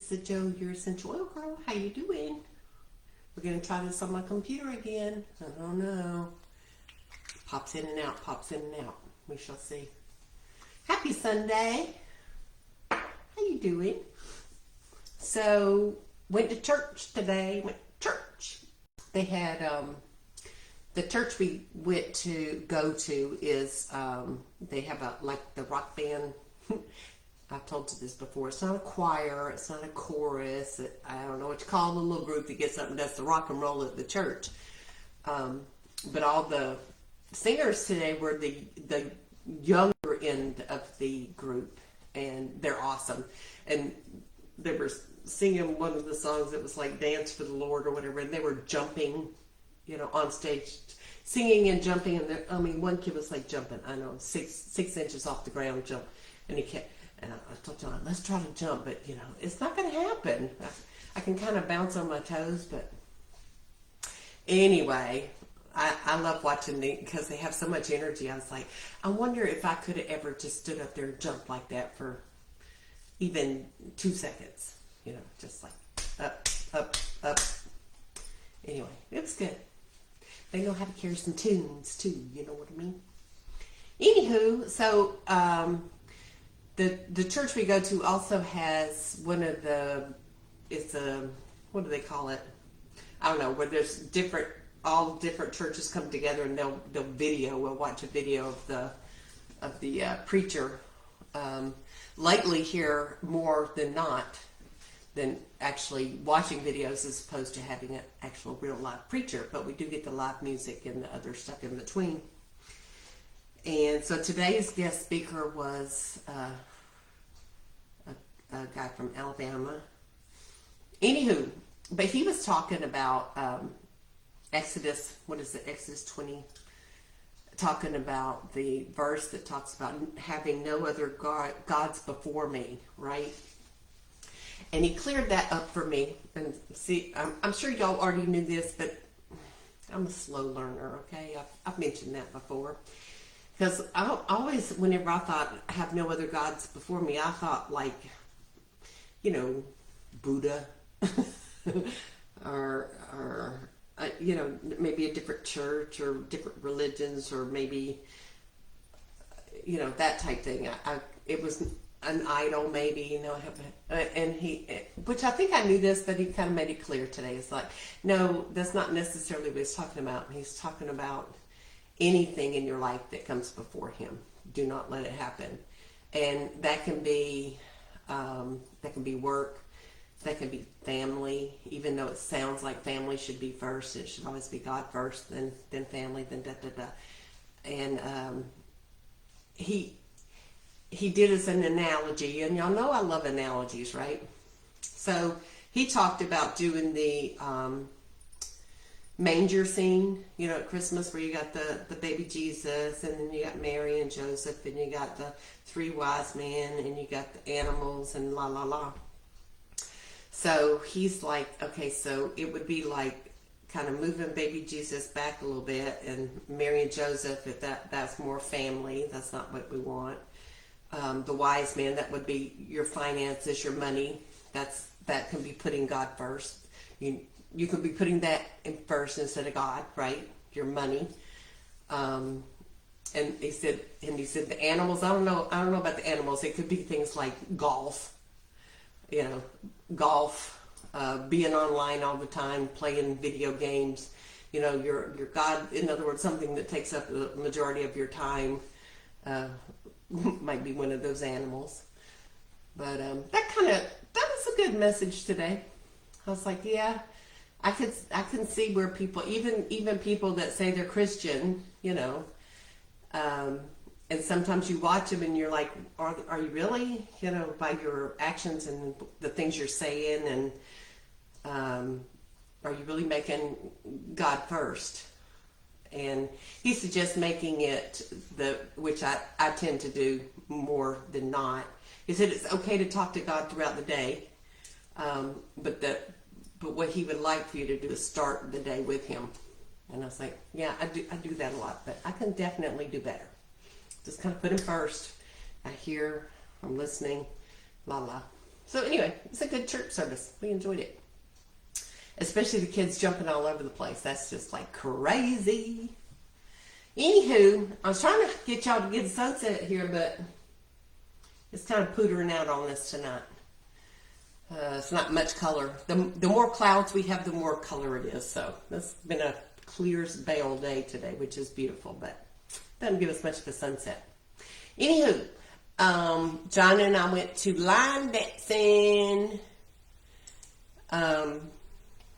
So Joe, your essential oil girl, how you doing? We're gonna try this on my computer again. I don't know. Pops in and out, pops in and out. We shall see. Happy Sunday. How you doing? So went to church today. Went to church. They had the church we went to go to is they have like the rock band. I've told you this before. It's not a choir. It's not a chorus. I don't know what you call the little group that gets up and does the rock and roll at the church. But all the singers today were the younger end of the group, and they're awesome. And they were singing one of the songs that was like "Dance for the Lord" or whatever, and they were jumping, on stage, singing and jumping. And one kid was like jumping. I know, six inches off the ground, jump, and he kept. And I told John, let's try to jump, but it's not going to happen. I can kind of bounce on my toes, but anyway, I love watching them because they have so much energy. I was like, I wonder if I could have ever just stood up there and jumped like that for even 2 seconds. Just like up, up, up. Anyway, it was good. They know how to carry some tunes too. You know what I mean? Anywho, so The church we go to also has one of what do they call it? I don't know, where there's all different churches come together and we'll watch a video of the preacher. Lately here, more than not, than actually watching videos as opposed to having an actual real live preacher, but we do get the live music and the other stuff in between. And so today's guest speaker was a guy from Alabama. Anywho, but he was talking about Exodus 20, talking about the verse that talks about having no other gods before me, right? And he cleared that up for me. And see, I'm sure y'all already knew this, but I'm a slow learner, okay? I've mentioned that before. Because I always, whenever I thought, have no other gods before me, I thought like, Buddha, or maybe a different church or different religions, or maybe, that type thing. It was an idol, maybe, and which I think I knew this, but he kind of made it clear today. It's like, no, that's not necessarily what he's talking about. He's talking about anything in your life that comes before him. Do not let it happen. And that can be work, that can be family, even though it sounds like family should be first. It should always be God first, then family, then da-da-da. And he did as an analogy, and y'all know I love analogies, right? So he talked about doing the manger scene, at Christmas, where you got the baby Jesus, and then you got Mary and Joseph, and you got the 3 wise men, and you got the animals, and la la la. So he's like, okay, so it would be like kind of moving baby Jesus back a little bit, and Mary and Joseph, if that's more family, that's not what we want. The wise men, that would be your finances, your money. That can be putting God first. You could be putting that in first instead of God, right? Your money. And he said the animals. I don't know about the animals. It could be things like golf. Being online all the time, playing video games. Your God. In other words, something that takes up the majority of your time might be one of those animals. But that was a good message today. I was like, yeah. I can see where people, even people that say they're Christian, and sometimes you watch them and you're like, are you really, by your actions and the things you're saying, and are you really making God first? And he suggests making it which I tend to do more than not. He said it's okay to talk to God throughout the day, but what he would like for you to do is start the day with him. And I was like, yeah, I do that a lot, but I can definitely do better. Just kind of put him first. I hear, I'm listening, la la. So anyway, it's a good church service. We enjoyed it. Especially the kids jumping all over the place. That's just like crazy. Anywho, I was trying to get y'all to get the sunset here, but it's kind of pootering out on us tonight. It's not much color. The more clouds we have, the more color it is. So it's been a clear as bail day today, which is beautiful, but doesn't give us much of a sunset. Anywho, John and I went to line dancing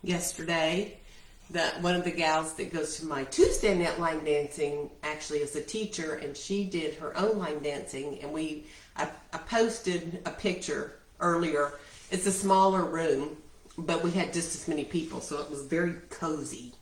yesterday. One of the gals that goes to my Tuesday night line dancing actually is a teacher, and she did her own line dancing, and I posted a picture earlier. It's a smaller room, but we had just as many people, so it was very cozy.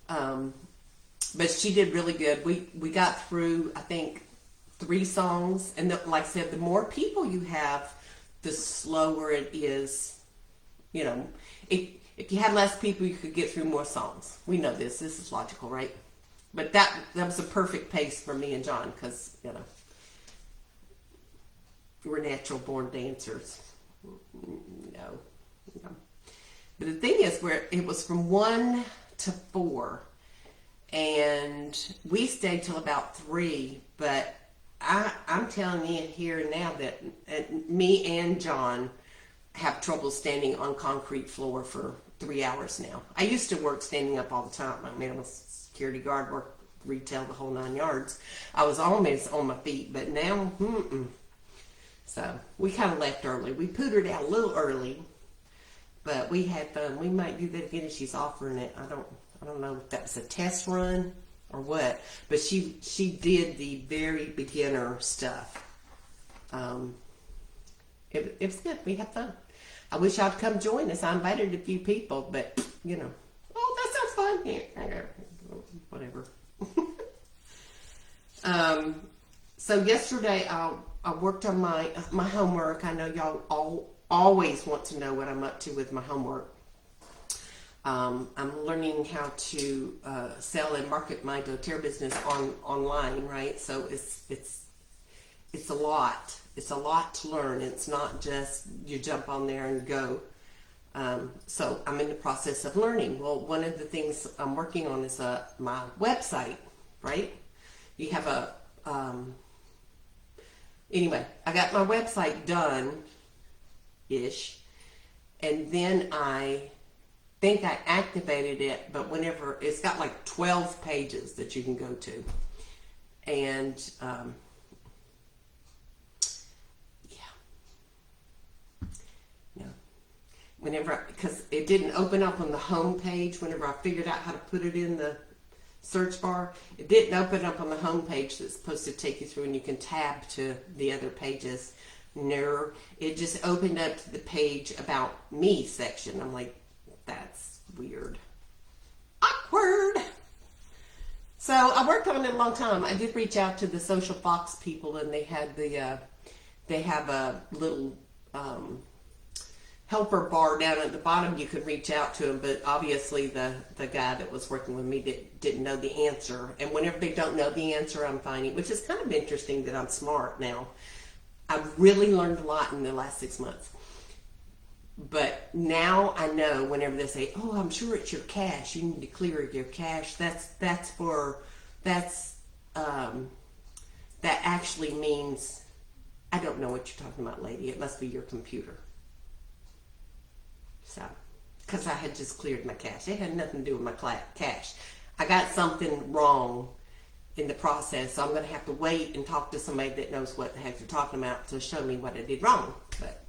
But she did really good. We got through, I think, 3 songs, and like I said, the more people you have, the slower it is. You know, if you had less people, you could get through more songs. We know this. This is logical, right? But that was a perfect pace for me and John, because, you know, we're natural born dancers. No. But the thing is, it was from 1 to 4, and we stayed till about 3. But I'm telling you here now that me and John have trouble standing on concrete floor for 3 hours now. I used to work standing up all the time. I mean, I was a security guard, worked retail, the whole 9 yards. I was always on my feet, but now, So we kind of left early. We pootered out a little early, but we had fun. We might do that again if she's offering it. I don't know if that was a test run or what, but she did the very beginner stuff. It was good. We had fun. I wish y'all would come join us. I invited a few people, but you know, that sounds fun. Yeah, whatever. So yesterday I worked on my homework. I know y'all always want to know what I'm up to with my homework. I'm learning how to sell and market my doTERRA business online, right? So it's a lot. It's a lot to learn. It's not just you jump on there and go. So I'm in the process of learning. Well, one of the things I'm working on is my website, right? You have anyway, I got my website done-ish, and then I think I activated it, but whenever, it's got like 12 pages that you can go to. And, because it didn't open up on the home page whenever I figured out how to put it in the search bar. It didn't open up on the home page that's supposed to take you through and you can tab to the other pages. No, it just opened up to the page about me section. I'm like, that's weird. Awkward. So I worked on it a long time. I did reach out to the Social Fox people, and they had they have a little helper bar down at the bottom. You could reach out to them, but obviously the guy that was working with me didn't know the answer. And whenever they don't know the answer, I'm finding, which is kind of interesting that I'm smart now. I've really learned a lot in the last 6 months. But now I know whenever they say, "Oh, I'm sure it's your cache. You need to clear your cache." That actually means, I don't know what you're talking about, lady. It must be your computer. So, because I had just cleared my cache. It had nothing to do with my cache. I got something wrong in the process, so I'm going to have to wait and talk to somebody that knows what the heck they're talking about to show me what I did wrong. But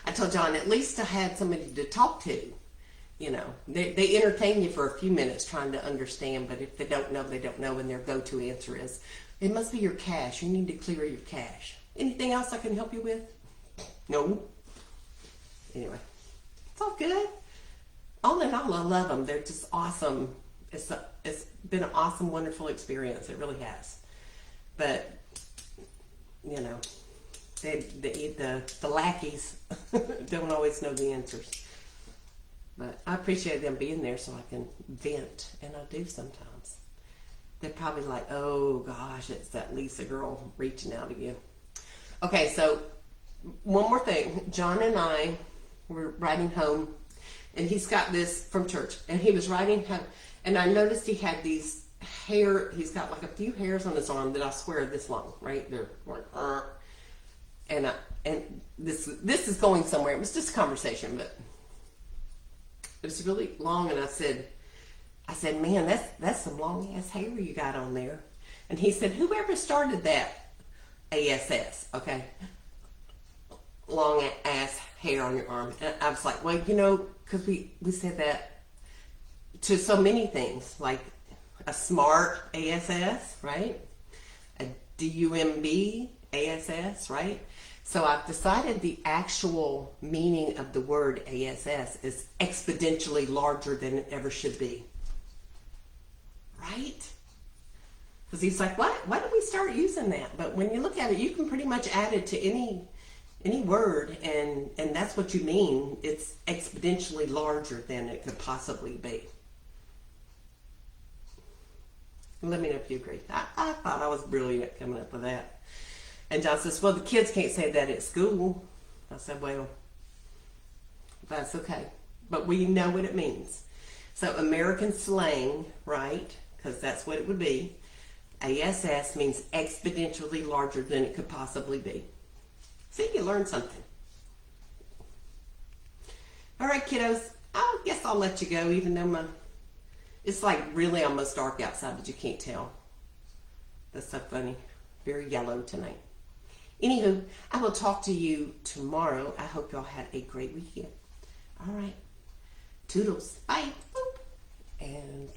I told John, at least I had somebody to talk to. You know, they entertain you for a few minutes trying to understand, but if they don't know, and their go-to answer is, "It must be your cache. You need to clear your cache." Anything else I can help you with? No. Anyway, it's all good. All in all, I love them. They're just awesome. It's been an awesome, wonderful experience. It really has. But, you know, the lackeys don't always know the answers. But I appreciate them being there so I can vent, and I do sometimes. They're probably like, "Oh gosh, it's that Lisa girl reaching out again." Okay, so one more thing. John and I were riding home, and he's got this from church, and he was riding home, and I noticed he had these hair. He's got like a few hairs on his arm that I swear are this long, right? They're like, and this is going somewhere. It was just a conversation, but it was really long, and I said, man, that's some long ass hair you got on there. And he said, whoever started that ASS, okay? Long ass hair on your arm. And I was like, well, because we said that to so many things, like a smart ASS, right? A DUMB ASS, right? So I've decided the actual meaning of the word ASS is exponentially larger than it ever should be. Right? Because he's like, why did we start using that? But when you look at it, you can pretty much add it to any word, and that's what you mean. It's exponentially larger than it could possibly be. Let me know if you agree. I thought I was brilliant coming up with that. And John says, well, the kids can't say that at school. I said, well, that's okay. But we know what it means. So American slang, right? Because that's what it would be. ASS means exponentially larger than it could possibly be. See, you learned something. All right, kiddos. I guess I'll let you go, even though it's like really almost dark outside, but you can't tell. That's so funny. Very yellow tonight. Anywho, I will talk to you tomorrow. I hope y'all had a great weekend. All right. Toodles. Bye. Boop. And